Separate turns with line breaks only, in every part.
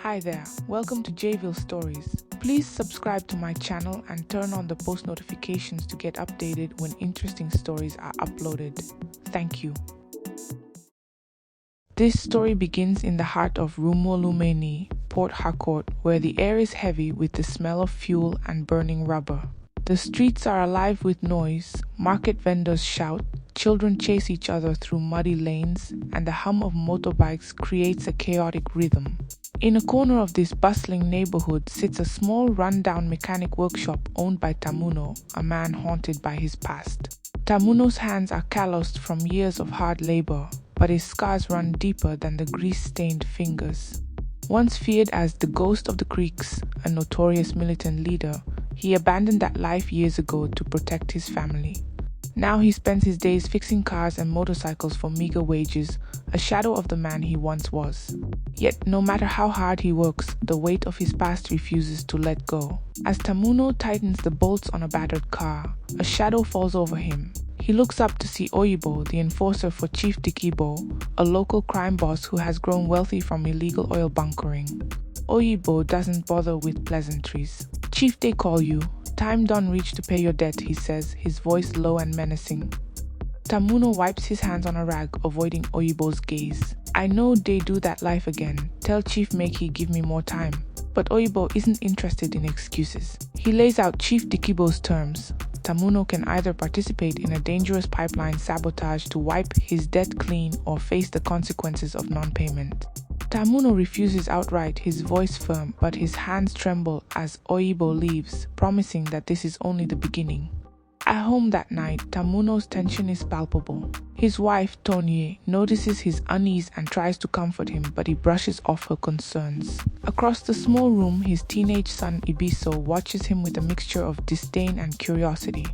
Hi there, welcome to Jville Stories. Please subscribe to my channel and turn on the post notifications to get updated when interesting stories are uploaded. Thank you. This story begins in the heart of Rumuolumeni, Port Harcourt, where the air is heavy with the smell of fuel and burning rubber. The streets are alive with noise, market vendors shout, children chase each other through muddy lanes, and the hum of motorbikes creates a chaotic rhythm. In a corner of this bustling neighborhood sits a small rundown mechanic workshop owned by Tamuno, a man haunted by his past. Tamuno's hands are calloused from years of hard labor, but his scars run deeper than the grease-stained fingers. Once feared as the ghost of the creeks, a notorious militant leader, he abandoned that life years ago to protect his family. Now he spends his days fixing cars and motorcycles for meager wages, a shadow of the man he once was. Yet no matter how hard he works, the weight of his past refuses to let go. As Tamuno tightens the bolts on a battered car, a shadow falls over him. He looks up to see Oyibo, the enforcer for Chief Dikibo, a local crime boss who has grown wealthy from illegal oil bunkering. Oyibo doesn't bother with pleasantries. "Chief, they call you. Time done reached to pay your debt," he says, his voice low and menacing. Tamuno wipes his hands on a rag, avoiding Oyibo's gaze. "I know they do that life again. Tell Chief make he give me more time." But Oyibo isn't interested in excuses. He lays out Chief Dikibo's terms. Tamuno can either participate in a dangerous pipeline sabotage to wipe his debt clean or face the consequences of non-payment. Tamuno refuses outright, his voice firm, but his hands tremble as Oyibo leaves, promising that this is only the beginning. At home that night, Tamuno's tension is palpable. His wife, Tonye, notices his unease and tries to comfort him, but he brushes off her concerns. Across the small room, his teenage son, Ibiso, watches him with a mixture of disdain and curiosity.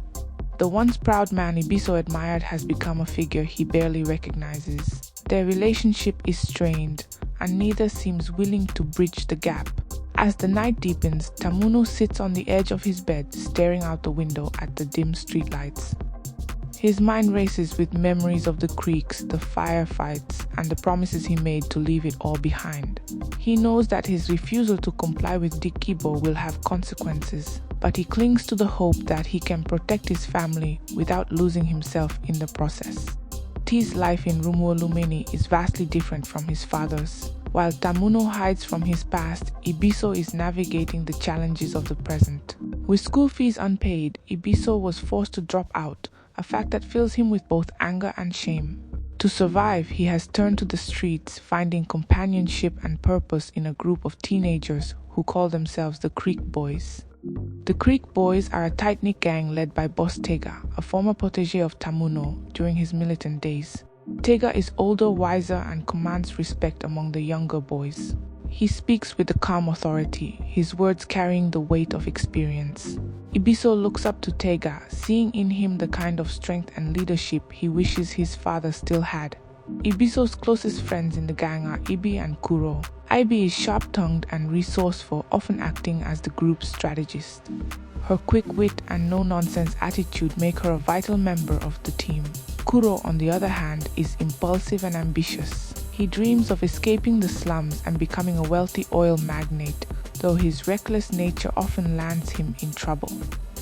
The once proud man Ibiso admired has become a figure he barely recognizes. Their relationship is strained, and neither seems willing to bridge the gap. As the night deepens, Tamuno sits on the edge of his bed, staring out the window at the dim streetlights. His mind races with memories of the creeks, the firefights, and the promises he made to leave it all behind. He knows that his refusal to comply with Dikibo will have consequences, but he clings to the hope that he can protect his family without losing himself in the process. T's life in Rumuolumeni is vastly different from his father's. While Tamuno hides from his past, Ibiso is navigating the challenges of the present. With school fees unpaid, Ibiso was forced to drop out, a fact that fills him with both anger and shame. To survive, he has turned to the streets, finding companionship and purpose in a group of teenagers who call themselves the Creek Boys. The Creek Boys are a tight-knit gang led by boss Tega, a former protégé of Tamuno during his militant days. Tega is older, wiser, and commands respect among the younger boys. He speaks with a calm authority, his words carrying the weight of experience. Ibiso looks up to Tega, seeing in him the kind of strength and leadership he wishes his father still had. Ibiso's closest friends in the gang are Ebi and Kuro. Ebi is sharp-tongued and resourceful, often acting as the group's strategist. Her quick wit and no-nonsense attitude make her a vital member of the team. Kuro, on the other hand, is impulsive and ambitious. He dreams of escaping the slums and becoming a wealthy oil magnate, though his reckless nature often lands him in trouble.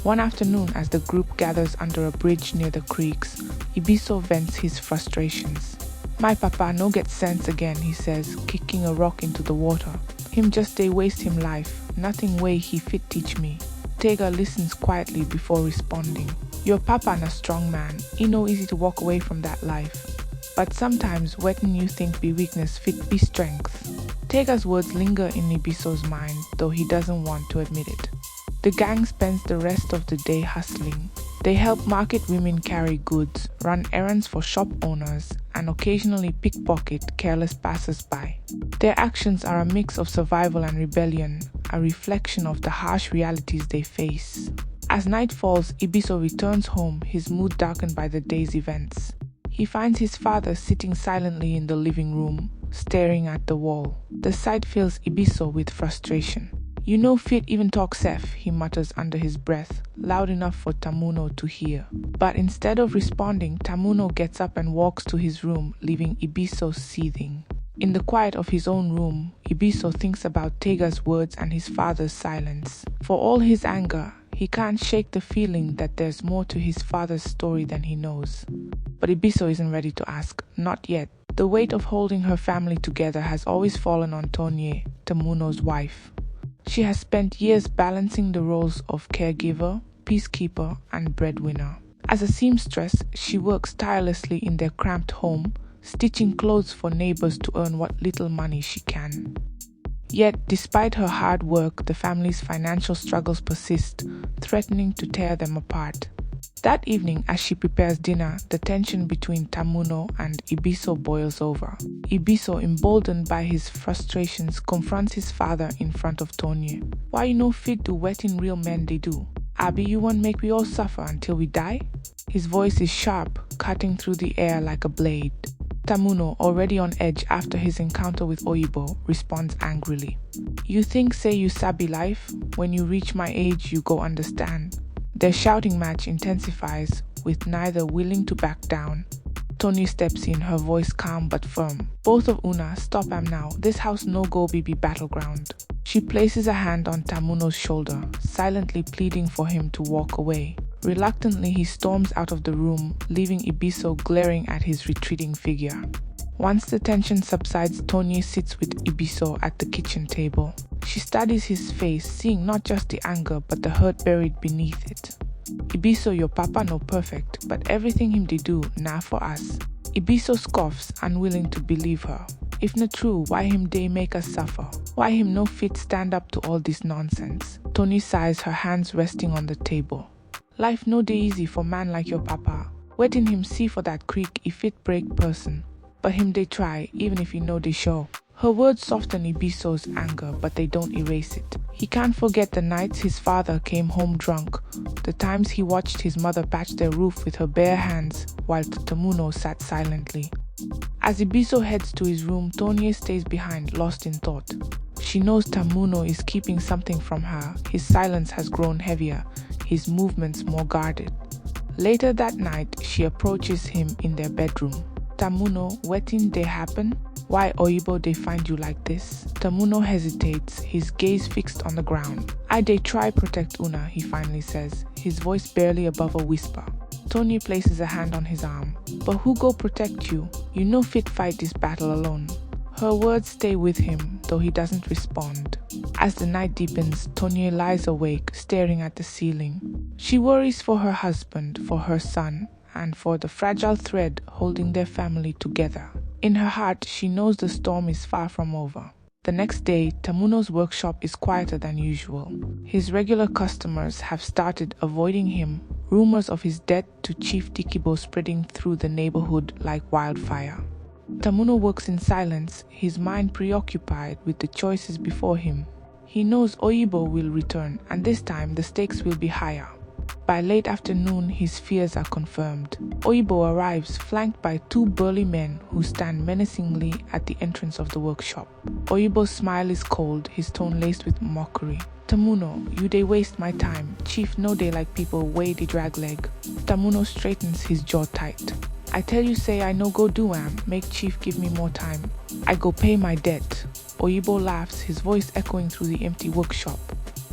One afternoon, as the group gathers under a bridge near the creeks, Ibiso vents his frustrations. "My papa no get sense again," he says, kicking a rock into the water. "Him just dey waste him life. Nothing way he fit teach me." Tega listens quietly before responding. "Your papa na strong man. It no easy to walk away from that life. But sometimes wetin you think be weakness fit be strength." Tega's words linger in Ibiso's mind, though he doesn't want to admit it. The gang spends the rest of the day hustling. They help market women carry goods, run errands for shop owners, and occasionally pickpocket careless passers-by. Their actions are a mix of survival and rebellion, a reflection of the harsh realities they face. As night falls, Ibiso returns home, his mood darkened by the day's events. He finds his father sitting silently in the living room, staring at the wall. The sight fills Ibiso with frustration. "You no fit even talk sef," he mutters under his breath, loud enough for Tamuno to hear. But instead of responding, Tamuno gets up and walks to his room, leaving Ibiso seething. In the quiet of his own room, Ibiso thinks about Tega's words and his father's silence. For all his anger, he can't shake the feeling that there's more to his father's story than he knows. But Ibiso isn't ready to ask, not yet. The weight of holding her family together has always fallen on Tonye, Tamuno's wife. She has spent years balancing the roles of caregiver, peacekeeper, and breadwinner. As a seamstress, she works tirelessly in their cramped home, stitching clothes for neighbors to earn what little money she can. Yet, despite her hard work, the family's financial struggles persist, threatening to tear them apart. That evening, as she prepares dinner, the tension between Tamuno and Ibiso boils over. Ibiso, emboldened by his frustrations, confronts his father in front of Tonye. "Why you no fit do wetin real men they do? Abi, you want make we all suffer until we die?" His voice is sharp, cutting through the air like a blade. Tamuno, already on edge after his encounter with Oyibo, responds angrily. "You think say you sabi life? When you reach my age, you go understand." Their shouting match intensifies, with neither willing to back down. Tonye steps in, her voice calm but firm. "Both of una, stop am now. This house no go be battleground." She places a hand on Tamuno's shoulder, silently pleading for him to walk away. Reluctantly, he storms out of the room, leaving Ibiso glaring at his retreating figure. Once the tension subsides, Tonye sits with Ibiso at the kitchen table. She studies his face, seeing not just the anger but the hurt buried beneath it. "Ibiso, your papa no perfect, but everything him they do, na for us." Ibiso scoffs, unwilling to believe her. "If not true, why him they make us suffer? Why him no fit stand up to all this nonsense?" Tonye sighs, her hands resting on the table. "Life no dey easy for man like your papa. Wetin him see for that creek if it break person. But him they try, even if he know they show." Her words soften Ibiso's anger, but they don't erase it. He can't forget the nights his father came home drunk, the times he watched his mother patch their roof with her bare hands, while Tamuno sat silently. As Ibiso heads to his room, Tonye stays behind, lost in thought. She knows Tamuno is keeping something from her. His silence has grown heavier, his movements more guarded. Later that night, she approaches him in their bedroom. "Tamuno, wetin dey happen? Why Oyibo they find you like this?" Tamuno hesitates, his gaze fixed on the ground. "I dey try protect una," he finally says, his voice barely above a whisper. Tonye places a hand on his arm. "But who go protect you? You no fit fight this battle alone." Her words stay with him, though he doesn't respond. As the night deepens, Tonye lies awake, staring at the ceiling. She worries for her husband, for her son, and for the fragile thread holding their family together. In her heart, she knows the storm is far from over. The next day, Tamuno's workshop is quieter than usual. His regular customers have started avoiding him, rumors of his death to Chief Dikibo spreading through the neighborhood like wildfire. Tamuno works in silence, his mind preoccupied with the choices before him. He knows Oyibo will return, and this time the stakes will be higher. By late afternoon, his fears are confirmed. Oyibo arrives, flanked by two burly men who stand menacingly at the entrance of the workshop. Oyibo's smile is cold, his tone laced with mockery. "Tamuno, you dey waste my time. Chief no dey like people wey dey drag leg." Tamuno straightens his jaw tight. "I tell you say I no go do am, make Chief give me more time. I go pay my debt." Oyibo laughs, his voice echoing through the empty workshop.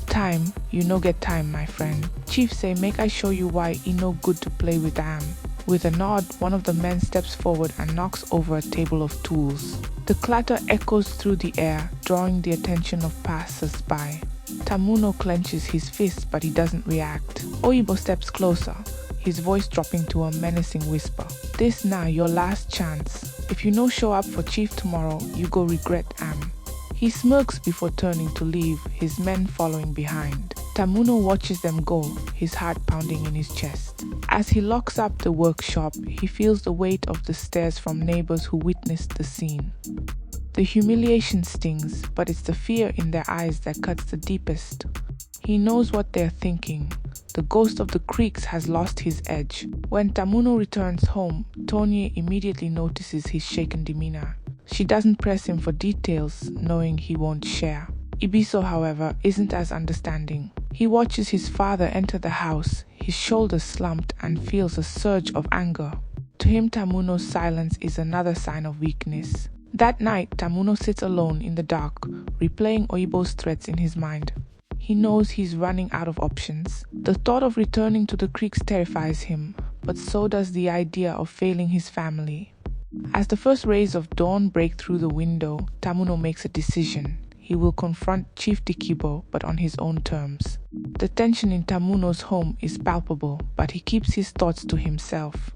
"Time? You no get time, my friend. Chief say make I show you why e no good to play with am." With a nod, one of the men steps forward and knocks over a table of tools. The clatter echoes through the air, drawing the attention of passers-by. Tamuno clenches his fist, but he doesn't react. Oyibo steps closer, his voice dropping to a menacing whisper. "This now your last chance. If you no show up for Chief tomorrow, you go regret am." He smirks before turning to leave, his men following behind. Tamuno watches them go, his heart pounding in his chest. As he locks up the workshop, he feels the weight of the stares from neighbors who witnessed the scene. The humiliation stings, but it's the fear in their eyes that cuts the deepest. He knows what they're thinking. The ghost of the creeks has lost his edge. When Tamuno returns home, Tonye immediately notices his shaken demeanor. She doesn't press him for details, knowing he won't share. Ibiso, however, isn't as understanding. He watches his father enter the house, his shoulders slumped, and feels a surge of anger. To him, Tamuno's silence is another sign of weakness. That night, Tamuno sits alone in the dark, replaying Oyibo's threats in his mind. He knows he's running out of options. The thought of returning to the creeks terrifies him, but so does the idea of failing his family. As the first rays of dawn break through the window, Tamuno makes a decision. He will confront Chief Dikibo, but on his own terms. The tension in Tamuno's home is palpable, but he keeps his thoughts to himself.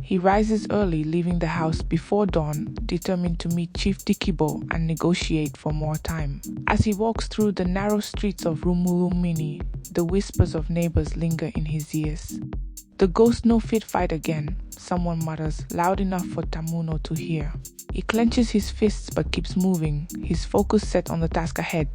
He rises early, leaving the house before dawn, determined to meet Chief Dikibo and negotiate for more time. As he walks through the narrow streets of Rumuolumeni, the whispers of neighbors linger in his ears. "The ghost no fit fight again," someone mutters, loud enough for Tamuno to hear. He clenches his fists but keeps moving, his focus set on the task ahead.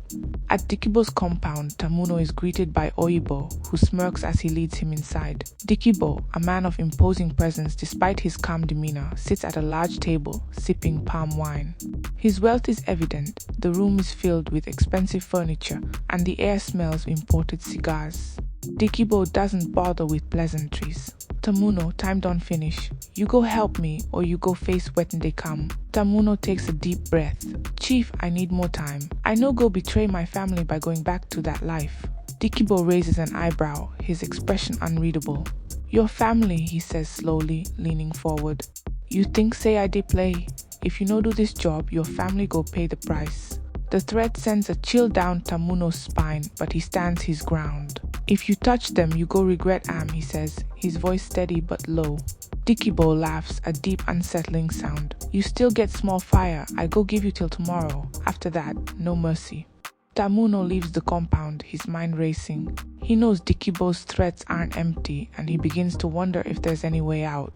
At Dikibo's compound, Tamuno is greeted by Oyibo, who smirks as he leads him inside. Dikibo, a man of imposing presence despite his calm demeanor, sits at a large table, sipping palm wine. His wealth is evident. The room is filled with expensive furniture, and the air smells of imported cigars. Dikibo doesn't bother with pleasantries. "Tamuno, time don't finish. You go help me, or you go face wetting they come." Tamuno takes a deep breath. "Chief, I need more time. I no go betray my family by going back to that life." Dikibo raises an eyebrow, his expression unreadable. "Your family," he says slowly, leaning forward. "You think say I dey play? If you no do this job, your family go pay the price." The threat sends a chill down Tamuno's spine, but he stands his ground. "If you touch them, you go regret he says, his voice steady but low. Dikibo laughs, a deep, unsettling sound. "You still get small fire. I go give you till tomorrow. After that, no mercy." Tamuno leaves the compound, his mind racing. He knows Dikibo's threats aren't empty, and he begins to wonder if there's any way out.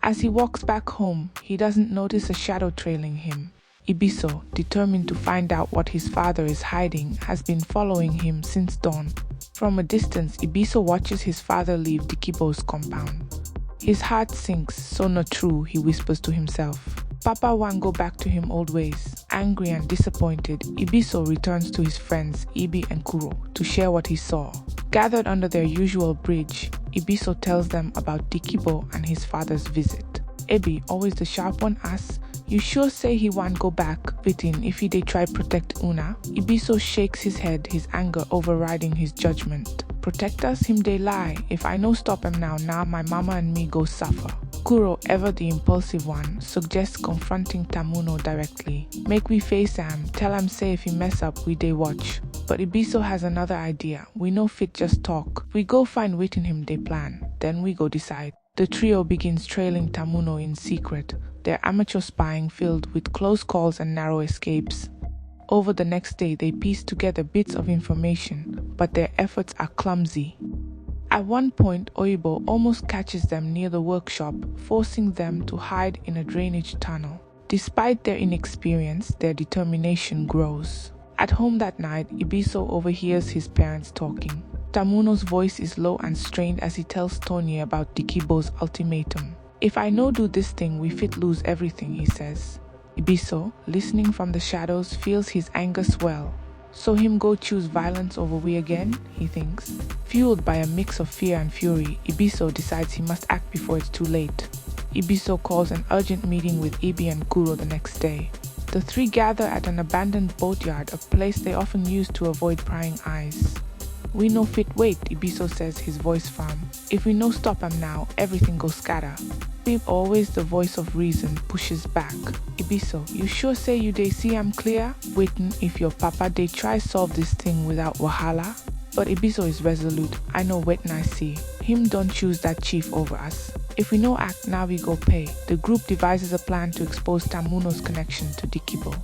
As he walks back home, he doesn't notice a shadow trailing him. Ibiso, determined to find out what his father is hiding, has been following him since dawn. From a distance, Ibiso watches his father leave Dikibo's compound. His heart sinks, "So not true," he whispers to himself. Papa won't go back to him old ways. Angry and disappointed, Ibiso returns to his friends Ebi and Kuro to share what he saw. Gathered under their usual bridge, Ibiso tells them about Dikibo and his father's visit. Ebi, always the sharp one, asks, "You sure say he won't go back, Bitin, if he dey try protect Una?" Ibiso shakes his head, his anger overriding his judgment. "Protect us, him dey lie. If I no stop him now, my mama and me go suffer." Kuro, ever the impulsive one, suggests confronting Tamuno directly. "Make we face him, tell him say if he mess up, we dey watch." But Ibiso has another idea. "We no fit just talk. We go find waiting him dey plan, then we go decide." The trio begins trailing Tamuno in secret, their amateur spying filled with close calls and narrow escapes. Over the next day, they piece together bits of information, but their efforts are clumsy. At one point, Oyibo almost catches them near the workshop, forcing them to hide in a drainage tunnel. Despite their inexperience, their determination grows. At home that night, Ibiso overhears his parents talking. Tamuno's voice is low and strained as he tells Tony about Dikibo's ultimatum. "If I no do this thing, we fit lose everything," he says. Ibiso, listening from the shadows, feels his anger swell. So him go choose violence over we again, he thinks. Fueled by a mix of fear and fury, Ibiso decides he must act before it's too late. Ibiso calls an urgent meeting with Ebi and Kuro the next day. The three gather at an abandoned boatyard, a place they often use to avoid prying eyes. "We no fit wait," Ibiso says, his voice firm. "If we no stop him now, everything go scatter." Bib, always the voice of reason, pushes back. "Ibiso, you sure say you dey see am clear? Waitin' if your papa dey try solve this thing without wahala?" But Ibiso is resolute. "I know wetin I see. Him don't choose that chief over us. If we no act now, we go pay." The group devises a plan to expose Tamuno's connection to Dikibo.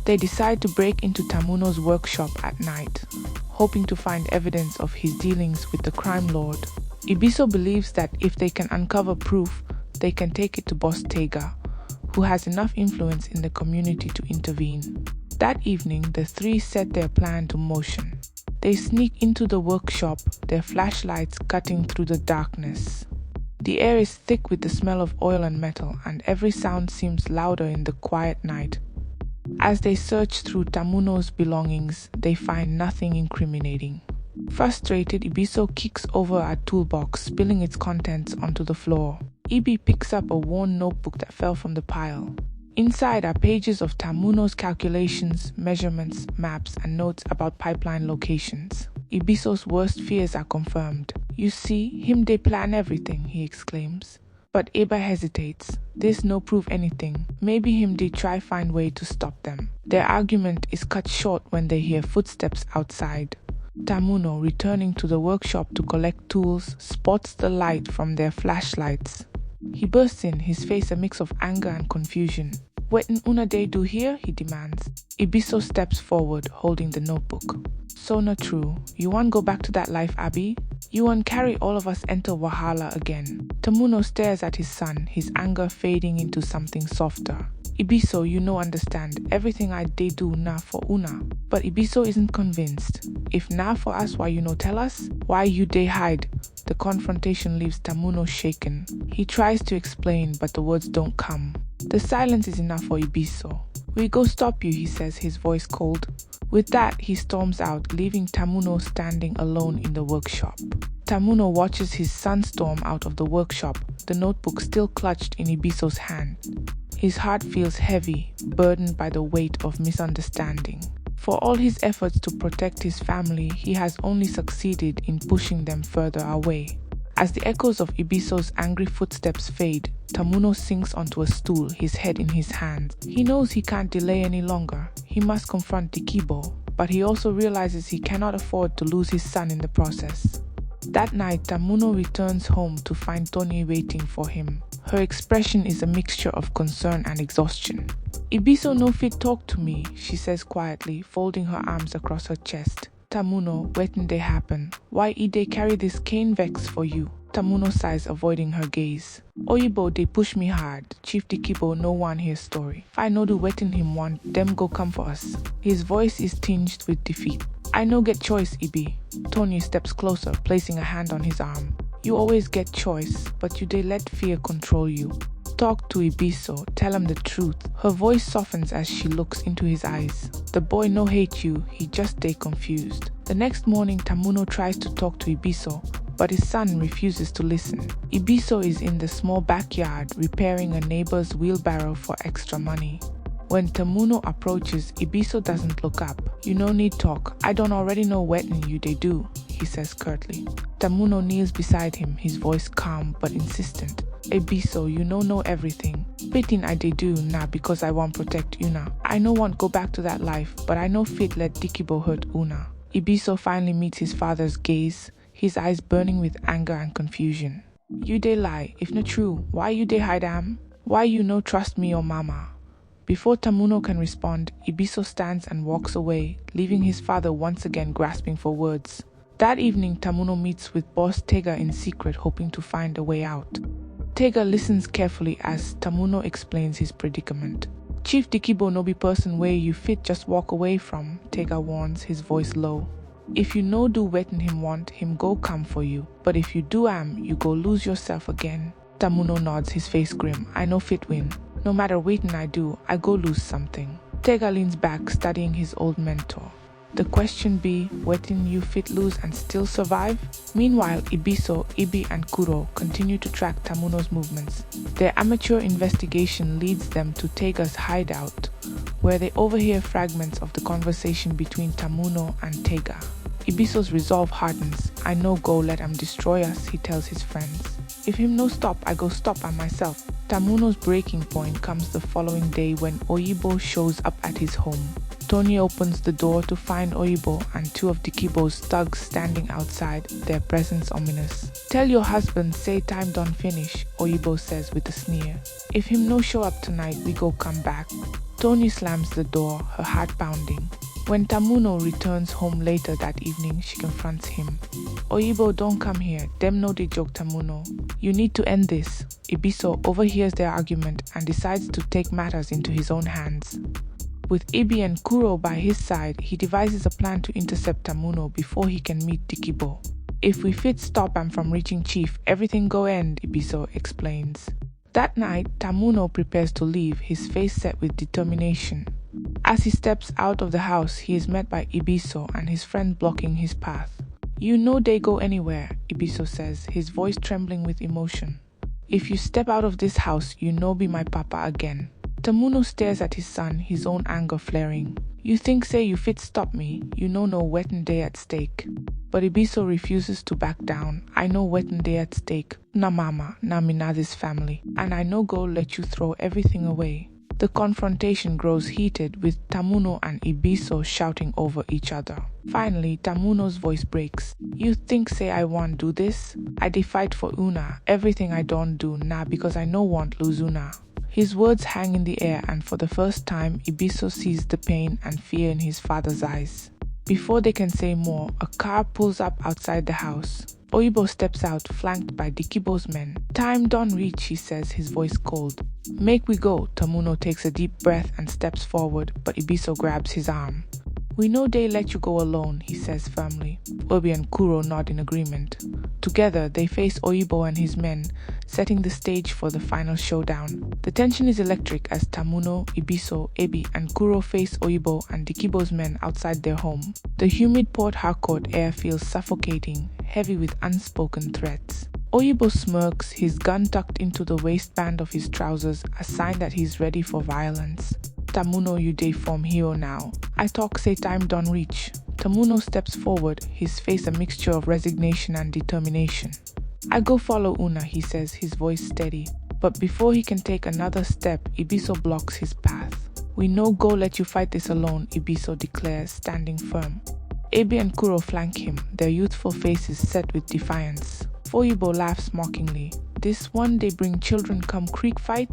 They decide to break into Tamuno's workshop at night, hoping to find evidence of his dealings with the crime lord. Ibiso believes that if they can uncover proof, they can take it to Boss Tega, who has enough influence in the community to intervene. That evening, the three set their plan to motion. They sneak into the workshop, their flashlights cutting through the darkness. The air is thick with the smell of oil and metal, and every sound seems louder in the quiet night. As they search through Tamuno's belongings, they find nothing incriminating. Frustrated, Ibiso kicks over a toolbox, spilling its contents onto the floor. Ebi picks up a worn notebook that fell from the pile. Inside are pages of Tamuno's calculations, measurements, maps, and notes about pipeline locations. Ibiso's worst fears are confirmed. "You see, him they plan everything," he exclaims. But Eba hesitates. This no prove anything. Maybe him they try find way to stop them. Their argument is cut short when they hear footsteps outside. Tamuno, returning to the workshop to collect tools, spots the light from their flashlights. He bursts in, his face a mix of anger and confusion. "Wetin una dey do here?" he demands. Ibiso steps forward, holding the notebook. "So not true. You want go back to that life, Abi? You want carry all of us enter Wahala again?" Tamuno stares at his son, his anger fading into something softer. "Ibiso, you no understand. Everything I dey do na for una." But Ibiso isn't convinced. "If na for us, why you no tell us? Why you dey hide?" The confrontation leaves Tamuno shaken. He tries to explain, but the words don't come. The silence is enough for Ibiso. "We go stop you," he says, his voice cold. With that, he storms out, leaving Tamuno standing alone in the workshop. Tamuno watches his son storm out of the workshop, the notebook still clutched in Ibiso's hand. His heart feels heavy, burdened by the weight of misunderstanding. For all his efforts to protect his family, he has only succeeded in pushing them further away. As the echoes of Ibiso's angry footsteps fade, Tamuno sinks onto a stool, his head in his hands. He knows he can't delay any longer. He must confront Dikibo, but he also realizes he cannot afford to lose his son in the process. That night, Tamuno returns home to find Tony waiting for him. Her expression is a mixture of concern and exhaustion. "Ibiso no fit talk to me," she says quietly, folding her arms across her chest. "Tamuno, wetin dey happen? Why dey carry this cane vex for you?" Tamuno sighs, avoiding her gaze. "Oyibo dey push me hard. Chief Dikibo no wan hear story. If I no do wetin him want, dem go come for us." His voice is tinged with defeat. "I no get choice, Ibi." Tony steps closer, placing a hand on his arm. "You always get choice, but you dey let fear control you. Talk to Ibiso, tell him the truth." Her voice softens as she looks into his eyes. "The boy no hate you, he just dey confused." The next morning, Tamuno tries to talk to Ibiso, but his son refuses to listen. Ibiso is in the small backyard repairing a neighbor's wheelbarrow for extra money. When Tamuno approaches, Ibiso doesn't look up. "You no need talk. I don't already know wetin you dey do," he says curtly. Tamuno kneels beside him, his voice calm but insistent. "Ibiso, you no know everything. Wetin I dey do na because I want protect una. I no want go back to that life, but I no fit let Dikibo hurt una." Ibiso finally meets his father's gaze, his eyes burning with anger and confusion. "You dey lie. If not true, why you dey hide am? Why you no trust me or mama?" Before Tamuno can respond, Ibiso stands and walks away, leaving his father once again grasping for words. That evening, Tamuno meets with boss Tega in secret, hoping to find a way out. Tega listens carefully as Tamuno explains his predicament. "Chief Dikibo no be person where you fit just walk away from," Tega warns, his voice low. "If you no do wetin him want, him go come for you. But if you do you go lose yourself again." Tamuno nods, his face grim. "I no fit win. No matter wetin I do, I go lose something." Tega leans back, studying his old mentor. The question be, wetin you fit lose and still survive? Meanwhile, Ibiso, Ebi and Kuro continue to track Tamuno's movements. Their amateur investigation leads them to Tega's hideout, where they overhear fragments of the conversation between Tamuno and Tega. Ibiso's resolve hardens. "I no go let him destroy us," he tells his friends. "If him no stop, I go stop by myself." Tamuno's breaking point comes the following day when Oyibo shows up at his home. Tony opens the door to find Oyibo and two of Dikibo's thugs standing outside, their presence ominous. "Tell your husband say time done finish," Oyibo says with a sneer. "If him no show up tonight, we go come back." Tony slams the door, her heart pounding. When Tamuno returns home later that evening, she confronts him. "Oyibo, don't come here. Dem no dey joke, Tamuno. You need to end this." Ibiso overhears their argument and decides to take matters into his own hands. With Ebi and Kuro by his side, he devises a plan to intercept Tamuno before he can meet Dikibo. "If we fit stop him from reaching Chief, everything go end," Ibiso explains. That night, Tamuno prepares to leave, his face set with determination. As he steps out of the house, he is met by Ibiso and his friend blocking his path. "You know they go anywhere," Ibiso says, his voice trembling with emotion. "If you step out of this house, you know be my papa again." Tamuno stares at his son, his own anger flaring. You think say you fit stop me, you know no wedding day at stake. But Ebiso refuses to back down. I know wedding day at stake. Na mama, na Minadi's family. And I no go let you throw everything away. The confrontation grows heated with Tamuno and Ebiso shouting over each other. Finally, Tamuno's voice breaks. You think say I want do this? I dey fight for Una. Everything I don't do now because I no want lose Una. His words hang in the air, and for the first time, Ebiso sees the pain and fear in his father's eyes. Before they can say more, a car pulls up outside the house. Oyibo steps out, flanked by Dikibo's men. Time don't reach, he says, his voice cold. Make we go. Tamuno takes a deep breath and steps forward, but Ebiso grabs his arm. We know they let you go alone, he says firmly. Ebi and Kuro nod in agreement. Together, they face Oyibo and his men, setting the stage for the final showdown. The tension is electric as Tamuno, Ebiso, Ebi, and Kuro face Oyibo and Dikibo's men outside their home. The humid Port Harcourt air feels suffocating, heavy with unspoken threats. Oyibo smirks, his gun tucked into the waistband of his trousers, a sign that he's ready for violence. Tamuno, you dey form hero now. I talk say time don't reach. Tamuno steps forward, his face a mixture of resignation and determination. I go follow Una, he says, his voice steady. But before he can take another step, Ebiso blocks his path. We no go let you fight this alone, Ebiso declares, standing firm. Ebi and Kuro flank him, their youthful faces set with defiance. Oyibo laughs mockingly. This one they bring children come creek fight?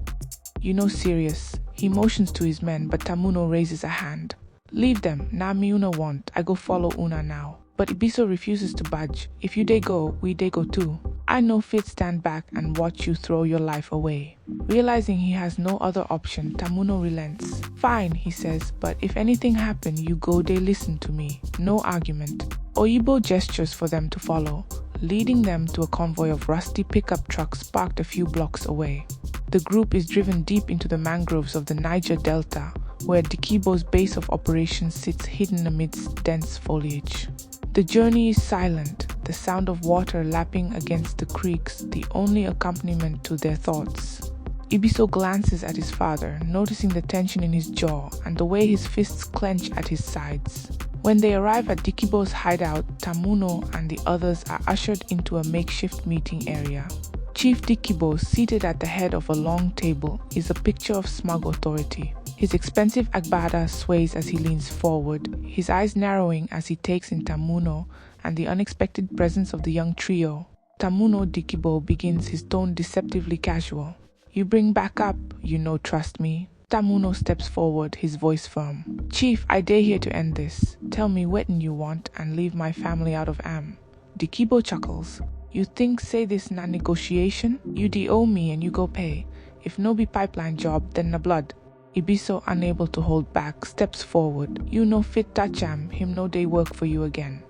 You know serious. He motions to his men, but Tamuno raises a hand. Leave them, na me Una want, I go follow Una now. But Ebiso refuses to budge. If you dey go, we dey go too. I no fit stand back and watch you throw your life away. Realizing he has no other option, Tamuno relents. Fine, he says, but if anything happen, you go dey listen to me. No argument. Oyibo gestures for them to follow, leading them to a convoy of rusty pickup trucks parked a few blocks away. The group is driven deep into the mangroves of the Niger Delta, where Dikibo's base of operations sits hidden amidst dense foliage. The journey is silent, the sound of water lapping against the creeks the only accompaniment to their thoughts. Ebiso glances at his father, noticing the tension in his jaw and the way his fists clench at his sides. When they arrive at Dikibo's hideout, Tamuno and the others are ushered into a makeshift meeting area. Chief Dikibo, seated at the head of a long table, is a picture of smug authority. His expensive agbada sways as he leans forward, his eyes narrowing as he takes in Tamuno and the unexpected presence of the young trio. Tamuno Dikibo begins, his tone deceptively casual. You bring back up, you know trust me. Tamuno steps forward, his voice firm. Chief, I dare here to end this. Tell me wetin you want and leave my family out of am. Dikibo chuckles. You think say this na negotiation? You de owe me and you go pay. If no be pipeline job, then na blood. Ebiso, unable to hold back, steps forward. You no fit touch him no day work for you again.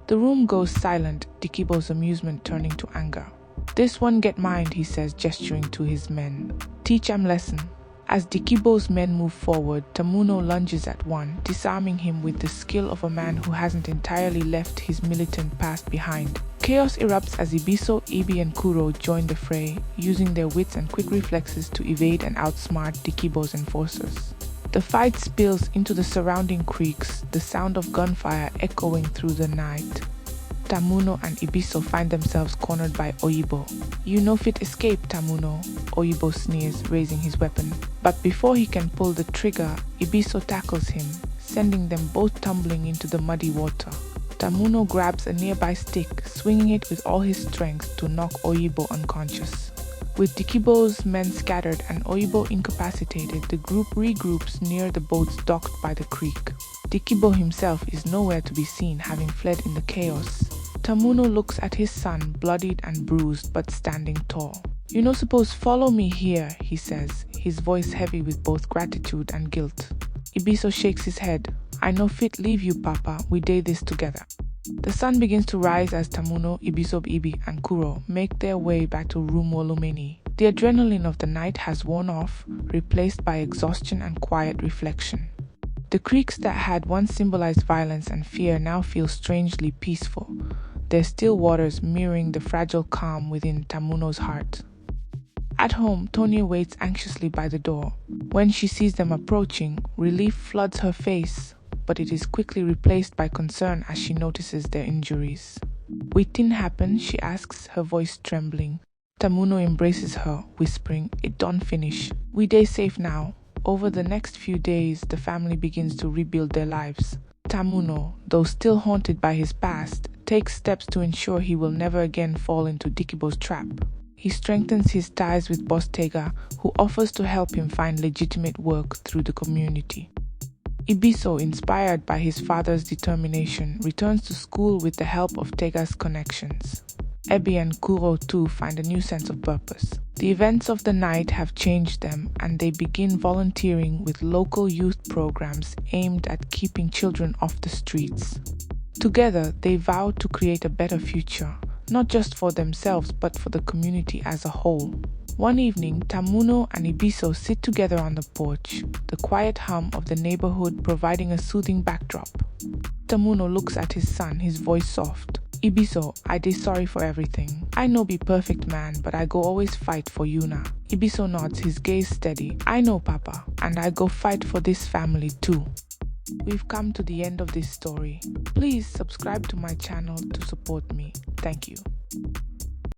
The room goes silent, Dikibo's amusement turning to anger. This one get mind, he says, gesturing to his men. Teach him lesson. As Dikibo's men move forward, Tamuno lunges at one, disarming him with the skill of a man who hasn't entirely left his militant past behind. Chaos erupts as Ebiso, Ebi, and Kuro join the fray, using their wits and quick reflexes to evade and outsmart Dikibo's enforcers. The fight spills into the surrounding creeks, the sound of gunfire echoing through the night. Tamuno and Ebiso find themselves cornered by Oyibo. You no fit escape, Tamuno, Oyibo sneers, raising his weapon. But before he can pull the trigger, Ebiso tackles him, sending them both tumbling into the muddy water. Tamuno grabs a nearby stick, swinging it with all his strength to knock Oyibo unconscious. With Dikibo's men scattered and Oyibo incapacitated, the group regroups near the boats docked by the creek. Dikibo himself is nowhere to be seen, having fled in the chaos. Tamuno looks at his son, bloodied and bruised, but standing tall. You no suppose follow me here, he says, his voice heavy with both gratitude and guilt. Ebiso shakes his head. I no fit leave you, Papa, we dey this together. The sun begins to rise as Tamuno, Ebiso, Ebi, and Kuro make their way back to Rumuolumeni. The adrenaline of the night has worn off, replaced by exhaustion and quiet reflection. The creeks that had once symbolized violence and fear now feel strangely peaceful, their still waters mirroring the fragile calm within Tamuno's heart. At home, Tonya waits anxiously by the door. When she sees them approaching, relief floods her face, but it is quickly replaced by concern as she notices their injuries. "Wetin happen?" she asks, her voice trembling. Tamuno embraces her, whispering, "It don't finish. We dey safe now." Over the next few days, the family begins to rebuild their lives. Tamuno, though still haunted by his past, takes steps to ensure he will never again fall into Dikibo's trap. He strengthens his ties with Boss Tega, who offers to help him find legitimate work through the community. Ibiso, inspired by his father's determination, returns to school with the help of Tega's connections. Ebi and Kuro too find a new sense of purpose. The events of the night have changed them, and they begin volunteering with local youth programs aimed at keeping children off the streets. Together, they vow to create a better future, not just for themselves but for the community as a whole. One evening, Tamuno and Ibiso sit together on the porch, the quiet hum of the neighborhood providing a soothing backdrop. Tamuno looks at his son, his voice soft. "Ibiso, I dey sorry for everything. I no be perfect man, but I go always fight for you now." Ibiso nods, his gaze steady. "I know, Papa, and I go fight for this family too." We've come to the end of this story. Please subscribe to my channel to support me. Thank you.